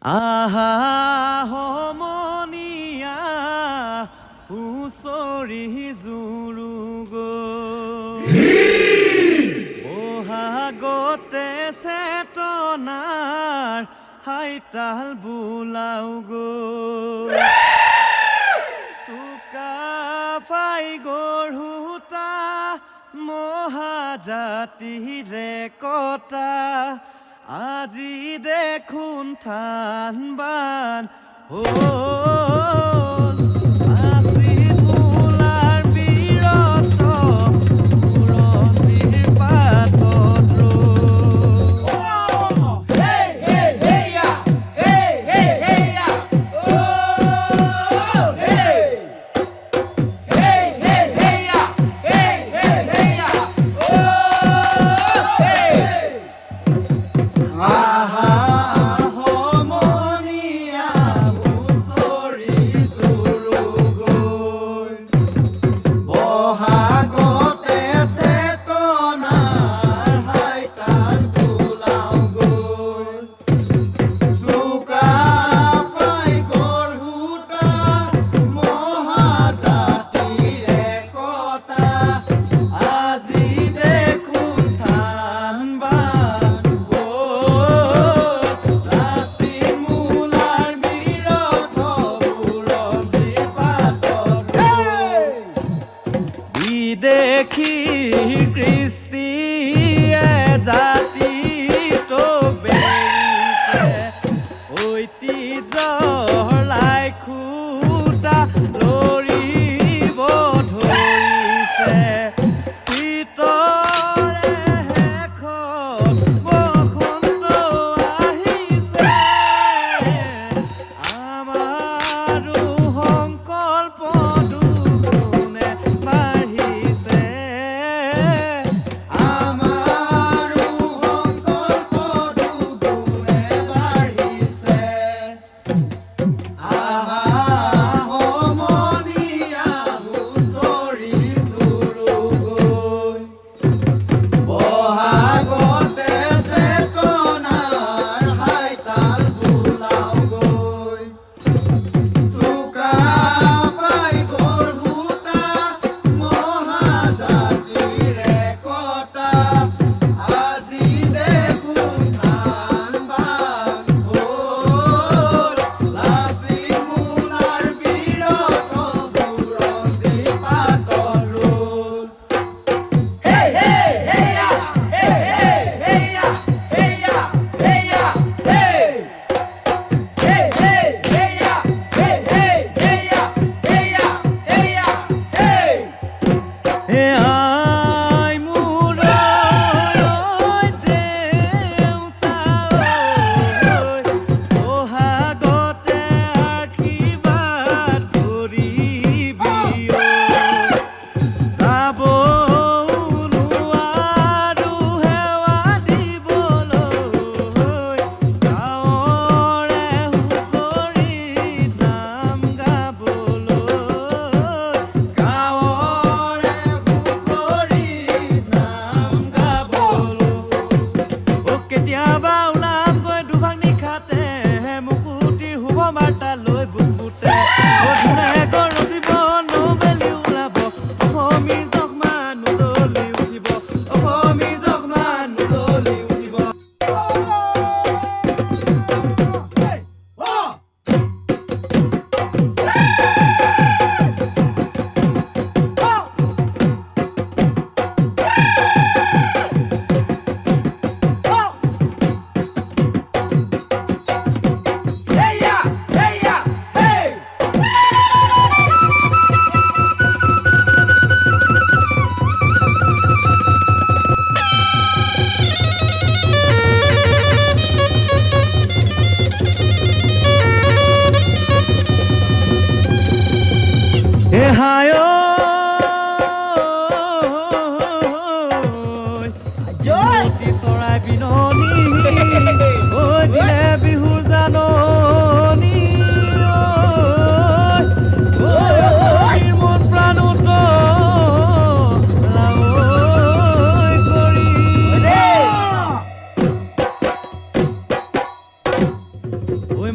আহা সমনীয়া হুঁচৰি জুৰুগো বহাগতে চেতনাৰ হাইতাল বোলাও গো চুকাফাই গঢ়োতা মহাজাতিৰে কটা আজি দেখোন থান বান আছিল মূলাৰ বীৰত বুৰঞ্জীৰ পাতত দেখি কৃষ্টিয়ে জাতিটো বেৰিছে ঐতিহ্যৰ লাই খুটা লৰিব ধৰিছে ভিতৰে শেষত বসন্ত আহিছে আমাৰো সংকল্প দুগুণে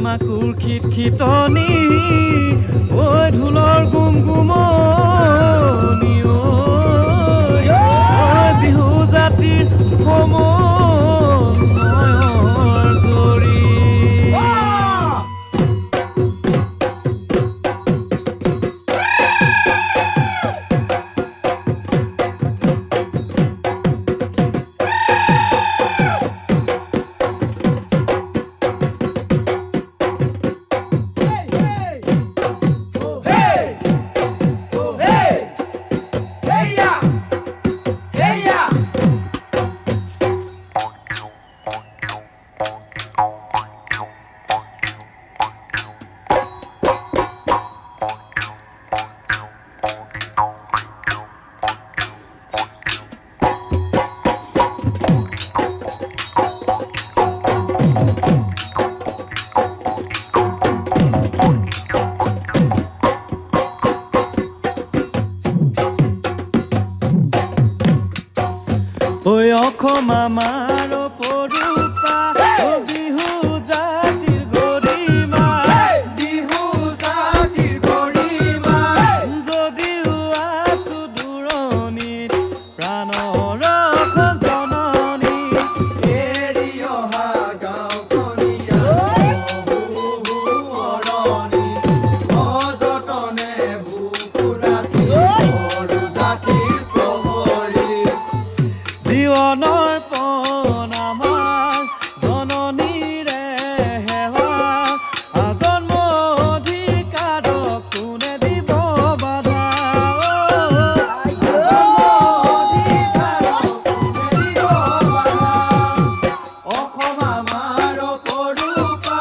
মাকুৰ খিটখিটনি ঐ ঢোলৰ গুমগুমনি ঐ বিহু জাতিৰ সমন্বয়ৰ জৰি ঐ অসম আমাৰ পৰুপা বিহু জাতিৰ গৰিমা বিহু জাতিৰ গৰিমা যদিও আছো দূৰণিত প্ৰাণৰ জননী এৰি অহা গাঁওখনীয়া বহু অৰণি অযতনে বুকু ৰাখি সৰু জাতিৰ প্ৰহৰী জীৱনৰ পণ আমাৰ জননীৰে সেৱা আজন্ম অধিকাৰক কোনে দিব বাধা অসম আমাৰ পৰুপা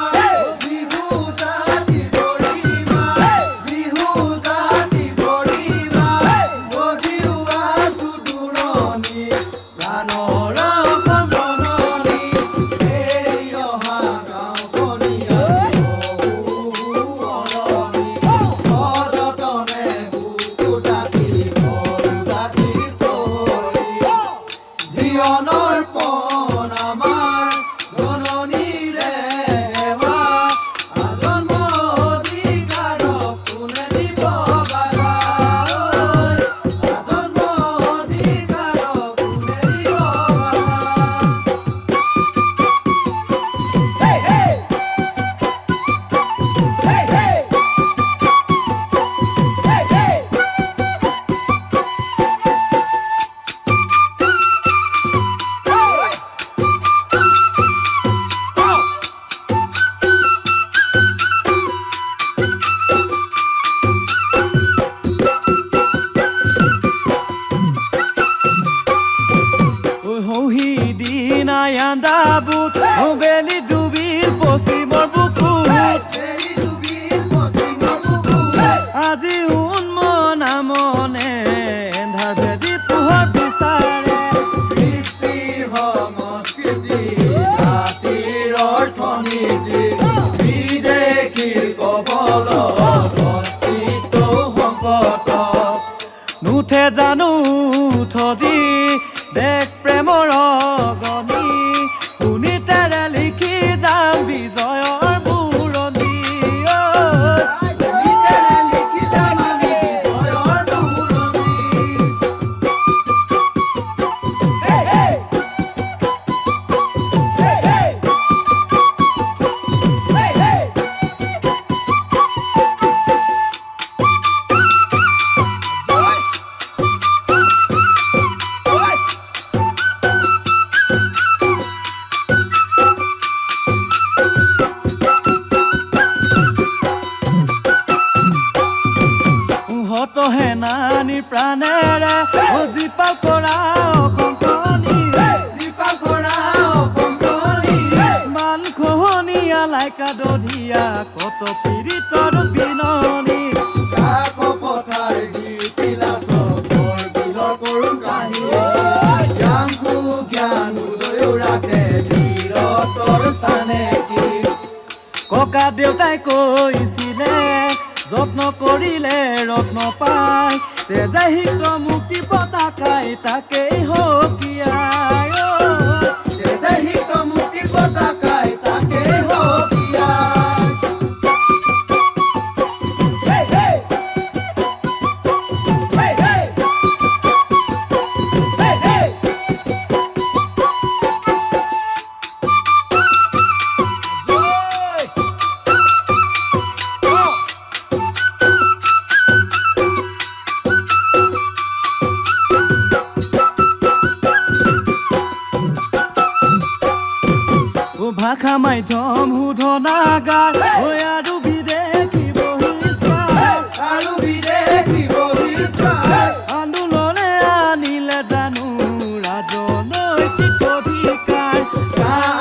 বিহু জাতিৰ গৰিমা বিহু জাতিৰ গৰিমা যদিও আছো দূৰণি প্ৰাণৰ জননী এৰি অহা গাঁওখনীয়া বহু অৰণি অযতনে বুকু ডাকি সৰু জাতিৰ প্ৰহৰী জীৱনৰ পণ আমাৰ জননীৰে সেৱা আজন্ম অধিকাৰক কোনে দিব বাধা আজন্ম অধিকাৰক কোনে দিব ঐ হৌহি দিনাই আন্দাবুত বেলি ডুবিল পশ্চিমৰ বুকুত আজি উন্মনা মনে এন্ধাৰ ভেদি পোহৰ বিচাৰে কৃষ্টি সংস্কৃতি জাতিৰ অৰ্থনীতি বিদেশীৰ কবলত অস্তিত্ব সংকট নুঠে জানো উঠতি দেশ প্ৰেমৰ অগনি শুনি তেৰে লিখি যাম বিজয়ৰ বুৰঞ্জী লিখি যাম আমি জয়ৰ বুৰঞ্জী সেনানীৰ প্ৰাণেৰে জীপাল কৰা অসমখনি জীপাল কৰা অসমখনি মান খহনীয়া লাইকা দধিয়া কত পীড়িতৰ বিননি কাক পথাৰ গীতিলাচ বৰ বিলৰ কৰুণ কাহিনী জ্ঞানকু জ্ঞান উদয়ো ৰাখে ধীৰতৰ চানেকি ককা দেউতাই কৈছিলে যত্ন কৰিলে ৰত্ন পায় তেজে হিত মুক্তি পতাকাই তাকেই হকিয়াই তেজে হিত মুক্তি পতাকাই তাকেই হকিয়াই ভাষা মাধ্যম শোধনাগাৰ হৈ আৰু বিদেশী বহিষ্কাৰ আৰু বিদেশী বহিষ্কাৰ আন্দোলনে আনিলে জানো ৰাজনৈতিক অধিকাৰ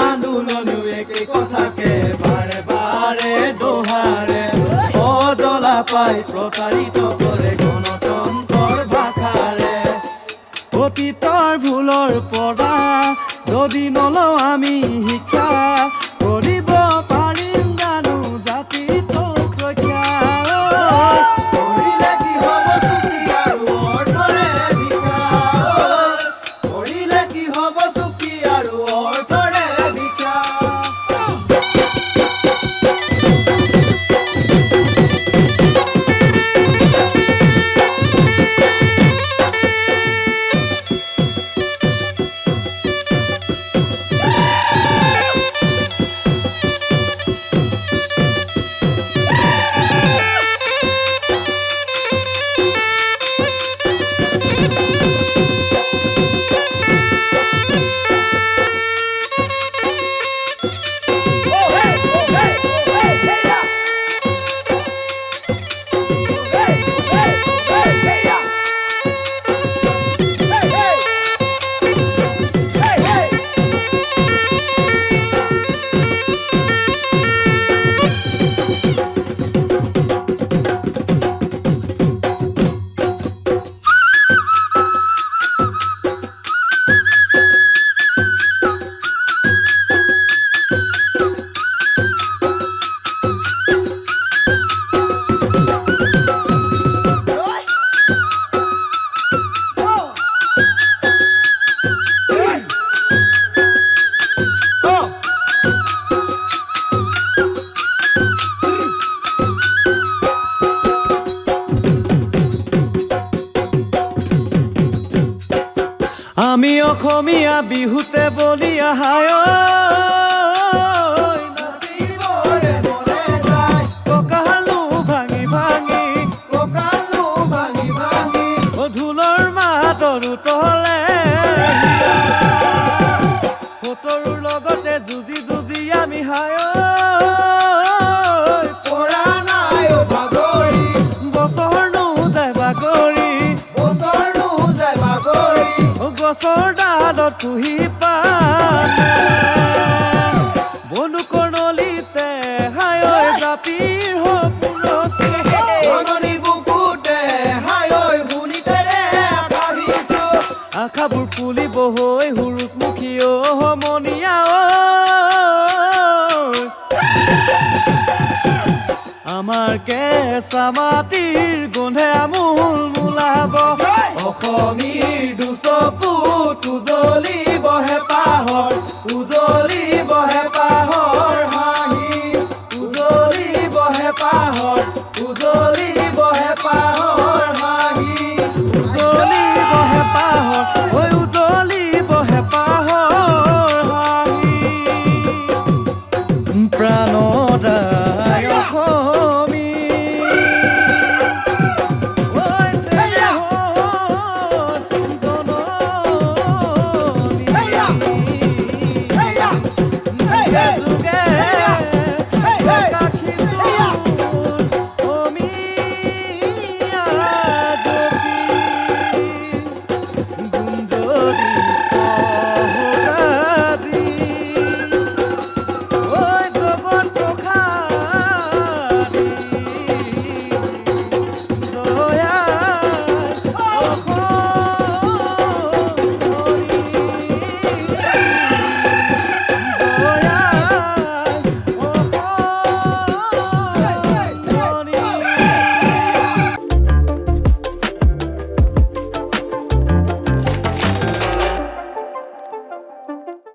আন্দোলনো একে কথাকে বাৰে বাৰে দোহাৰে অজলা পাই প্ৰতাৰিত কৰে গণতন্ত্ৰৰ ভাষাৰে অতীতৰ ভুলৰ পৰা যদি নলওঁ আমি শিক্ষা কৰিব পাৰিম জানো জাতিটোক ৰক্ষা কৰিলে কি হ'ব চুক্তি আৰু অৰ্থৰে বিকাশ কৰিলে কি হ'ব চুক্তি আৰু অৰ্থৰে বিকাশ আমি অসমীয়া বিহুতে বলি আহায় নাচিবৰে মনে যায় কঁকালো ভাঙি ভাঙি কঁকালো ভাঙি ভাঙি ঢোলৰ মাতৰো তলে সোঁতৰো লগতে যুঁজি যুঁজি আমি হায় পৰা নাই ভাগৰি বছৰনো যায় বাগৰি বছৰনো যায় বাগৰি গছৰ ডালত কুহি পাত বনু কৰ্ণলিতে হায় জাতিৰ সপোনতে জননী বুকুতে হায়ৈ শুনিতেৰে আকাশিছো আশাবোৰ ফুলিব হৈ হুৰুচমুখী সমনীয়া আমাৰ কেঁচা মাটিৰ গোন্ধে আমোল মোলাব অসমীৰ দুচকুত উজলিব হেঁপাহৰ উজলিব হেঁপাহৰ হাঁহি উজলিব হেঁপাহৰ